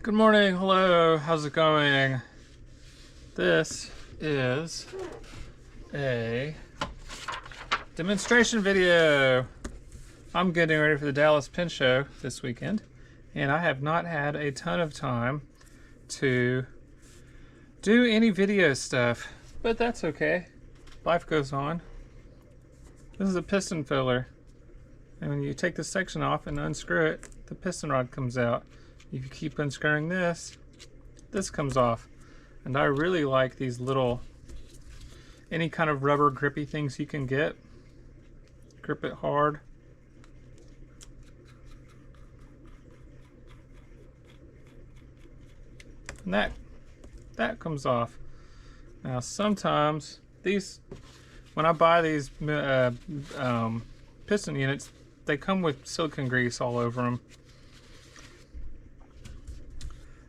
Good morning, hello, how's it going? This is a demonstration video. I'm getting ready for the Dallas Pin Show this weekend, and I have not had a ton of time to do any video stuff, but that's okay. Life goes on. This is a piston filler, and when you take this section off and unscrew it, the piston rod comes out. If you keep unscrewing this comes off. And I really like these little, any kind of rubber grippy things you can get. Grip it hard. And that comes off. Now sometimes these, when I buy these piston units, they come with silicone grease all over them.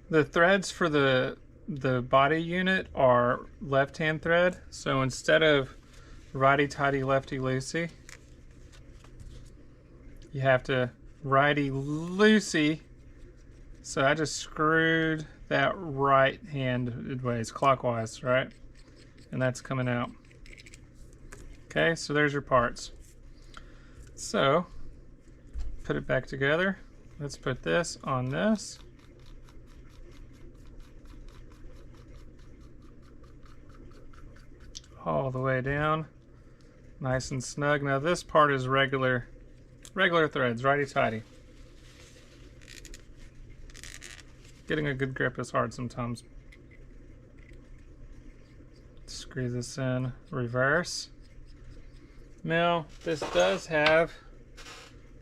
The threads for the body unit are left-hand thread, so instead of righty-tighty, lefty-loosey, you have to righty-loosey. So I just screwed that right-handed ways, clockwise, right? And that's coming out. Okay, so there's your parts. So, put it back together. Let's put this on this. All the way down, nice and snug. Now this part is regular threads, righty-tighty. Getting a good grip is hard sometimes. Screw this in reverse. Now this does have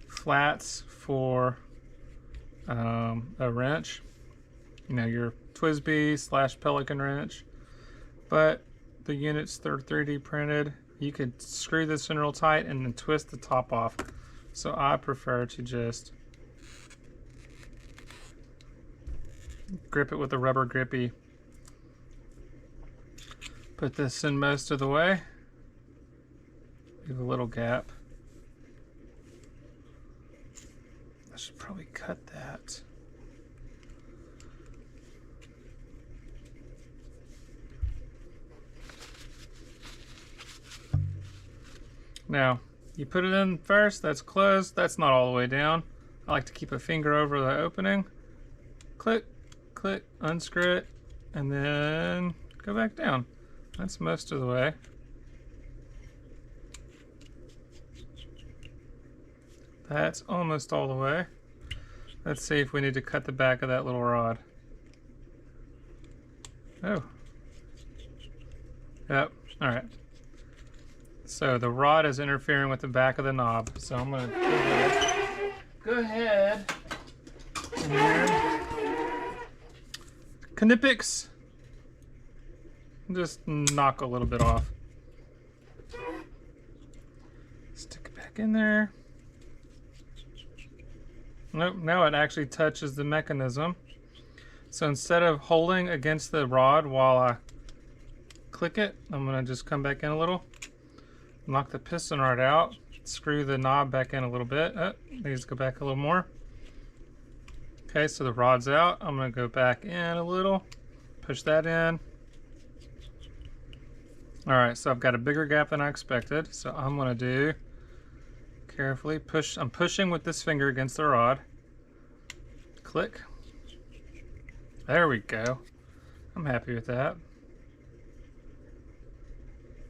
flats for a wrench, you know, your Twisby / Pelican wrench, but the units, they're 3D printed. You could screw this in real tight and then twist the top off. So I prefer to just grip it with a rubber grippy. Put this in most of the way. Leave a little gap. I should probably cut that. Now, you put it in first, that's closed, that's not all the way down. I like to keep a finger over the opening. Click, click, unscrew it, and then go back down. That's most of the way. That's almost all the way. Let's see if we need to cut the back of that little rod. Oh. Yep, all right. So the rod is interfering with the back of the knob. So I'm gonna go ahead and Knipex, just knock a little bit off. Stick it back in there. Nope, now it actually touches the mechanism. So instead of holding against the rod while I click it, I'm gonna just come back in a little. Knock the piston rod out, screw the knob back in a little bit. Oh, needs to go back a little more. Okay, so the rod's out. I'm gonna go back in a little, push that in. All right, so I've got a bigger gap than I expected. So I'm gonna do, carefully push, I'm pushing with this finger against the rod. Click. There we go. I'm happy with that.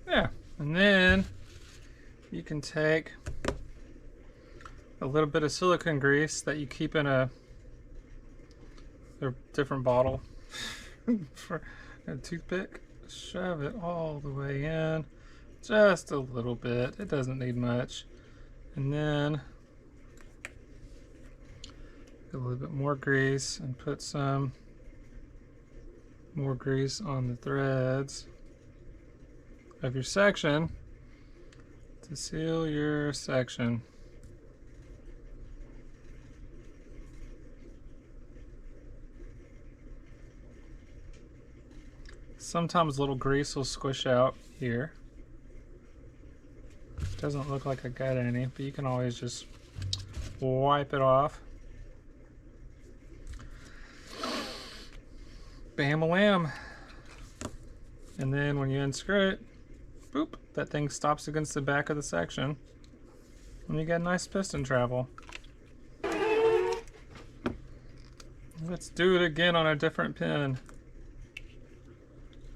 Yeah, and then you can take a little bit of silicone grease that you keep in a different bottle for a toothpick. Shove it all the way in, just a little bit. It doesn't need much. And then a little bit more grease and put some more grease on the threads of your section to seal your section. Sometimes a little grease will squish out here. Doesn't look like I got any, but you can always just wipe it off. Bam-a-lam. And then when you unscrew it, boop, that thing stops against the back of the section. And you get a nice piston travel. Let's do it again on a different pin.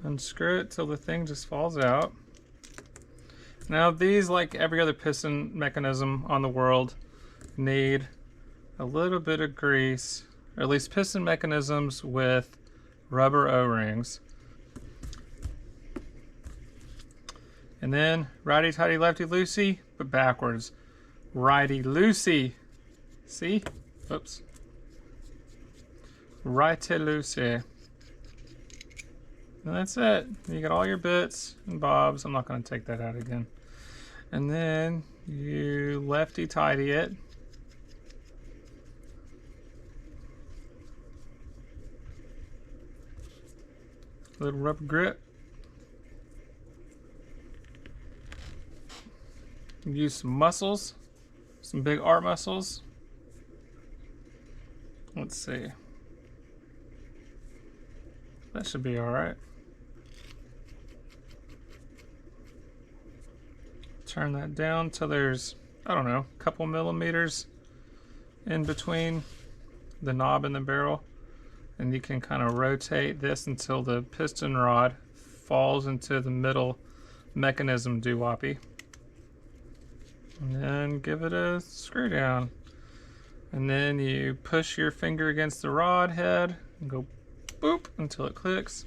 Unscrew it till the thing just falls out. Now these, like every other piston mechanism on the world, need a little bit of grease, or at least piston mechanisms with rubber O-rings. And then righty-tighty, lefty-loosey, but backwards. Righty-loosey. See? Oops. Righty-loosey. And that's it. You got all your bits and bobs. I'm not going to take that out again. And then you lefty-tighty it. Little rubber grip. Use some muscles, some big arm muscles. Let's see. That should be all right. Turn that down till there's, I don't know, a couple millimeters in between the knob and the barrel. And you can kind of rotate this until the piston rod falls into the middle mechanism doo-woppy. And then give it a screw down. And then you push your finger against the rod head and go boop until it clicks.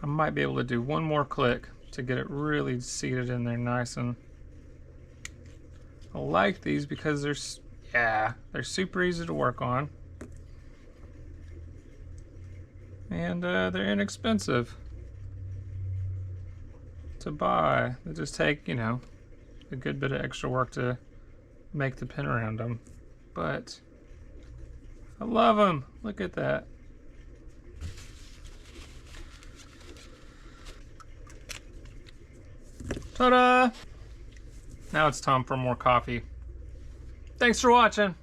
I might be able to do one more click to get it really seated in there nice. And I like these because they're super easy to work on. And they're inexpensive to buy. They just take, you know, a good bit of extra work to make the pin around them. But I love them. Look at that. Ta-da! Now it's time for more coffee. Thanks for watching.